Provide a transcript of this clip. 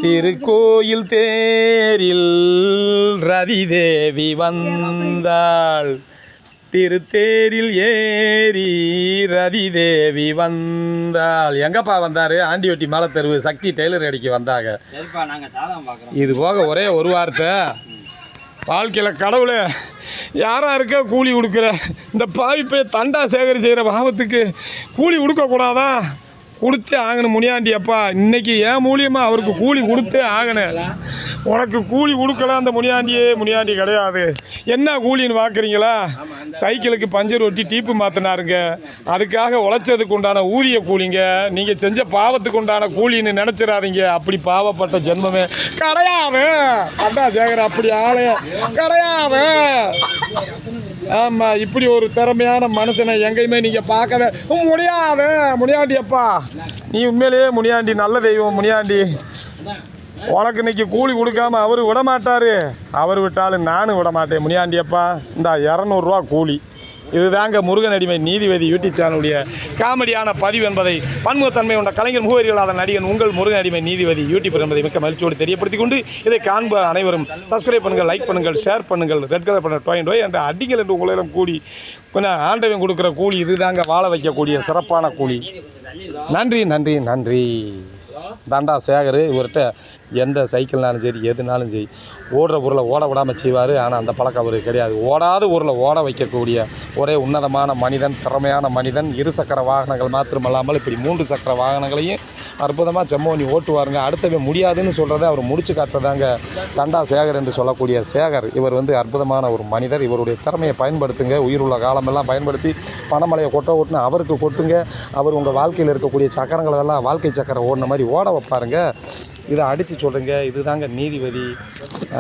திருக்கோயில் தேரில் ரதிதேவி வந்தாள். திருத்தேரில் ஏறி ரதிதேவி வந்தாள். எங்கப்பா வந்தார்? ஆண்டிவட்டி மேலே தெருவு சக்தி டெய்லர் அடிக்க வந்தாங்க. இது போக ஒரே ஒரு வார்த்தை, வாழ்க்கையில் கடவுளை யாராக இருக்க கூலி கொடுக்குற இந்த பாவிப்பை தண்டா சேகரி செய்கிற பாவத்துக்கு கூலி கொடுக்கக்கூடாதா? கொடுத்தே ஆகணும் முனியாண்டி அப்பா. இன்றைக்கி ஏன் மூலியமாக அவருக்கு கூலி கொடுத்தே ஆகணும். உனக்கு கூலி கொடுக்கல அந்த முனியாண்டி கிடையாது. என்ன கூலின்னு பார்க்குறீங்களா? சைக்கிளுக்கு பஞ்சர் ஒட்டி டீப்பு மாற்றினாருங்க. அதுக்காக உழைச்சதுக்கு உண்டான ஊதிய கூலிங்க. நீங்கள் செஞ்ச பாவத்துக்கு உண்டான கூலின்னு நினச்சிடாதீங்க. அப்படி பாவப்பட்ட ஜென்மமே கிடையாது. அண்டா சேகர் அப்படி ஆளே கிடையாது. ஆமாம், இப்படி ஒரு திறமையான மனுஷனை எங்கேயுமே நீங்கள் பார்க்கவே முடியாது. முனியாண்டி அப்பா, நீ உண்மையிலேயே முனியாண்டி, நல்ல தெய்வம் முனியாண்டி. உனக்கு இன்னைக்கு கூலி கொடுக்காம அவர் விட மாட்டார். அவர் விட்டாலும் நானும் விட மாட்டேன் முனியாண்டி அப்பா. இந்த 200 ரூபா கூலி. இதுதாங்க முருகன் அடிமை நீதிபதி யூடியூப் சேனலுடைய காமெடியான பதிவு என்பதை பன்முகத்தன்மை கொண்ட கலைஞர் முகவரிகளாத நடிகன் உங்கள் முருகன் அடிமை நீதிபதி யூடியூப் என்பதை மிக்க மகிழ்ச்சியோடு தெரியப்படுத்திக் கொண்டு இதை காண்ப அனைவரும் சப்ஸ்கிரைப் பண்ணுங்கள், லைக் பண்ணுங்கள், ஷேர் பண்ணுங்கள், ரெட் கலர் பண்ண டோய் என்ற அடிகள் என்று உங்களிடம் கூடி கொஞ்சம் ஆண்டவன் கொடுக்குற கூலி இதுதாங்க வாழ வைக்கக்கூடிய சிறப்பான கூலி. நன்றி நன்றி நன்றி. தாண்டா சேகர் இவர்கிட்ட எந்த சைக்கிள்னாலும் சரி எதுனாலும் சரி ஓடுற பொருளை ஓட விடாமல் செய்வார். ஆனால் அந்த பழக்கம் அவருக்கு கிடையாது. ஓடாத பொருளை ஓட வைக்கக்கூடிய ஒரே உன்னதமான மனிதன், திறமையான மனிதன். 2 சக்கர வாகனங்கள் மாத்திரமல்லாமல் இப்படி 3 சக்கர வாகனங்களையும் அற்புதமாக செம்மோனி ஓட்டுவாருங்க. அடுத்தவன் முடியாதுன்னு சொல்கிறத அவர் முடிச்சு காட்டுறதாங்க தண்டா சேகர் என்று சொல்லக்கூடிய சேகர். இவர் அற்புதமான ஒரு மனிதர். இவருடைய திறமையை பயன்படுத்துங்க. உயிருள்ள காலமெல்லாம் பயன்படுத்தி பணமலையை ஓட்டுனா அவருக்கு கொட்டுங்க. அவர் உங்கள் வாழ்க்கையில் இருக்கக்கூடிய சக்கரங்களெல்லாம் வாழ்க்கை சக்கரம் ஓடின மாதிரி ஓட வைப்பாருங்க. இதை அடித்து சொல்லுங்க. இதுதாங்க நீதிபதி.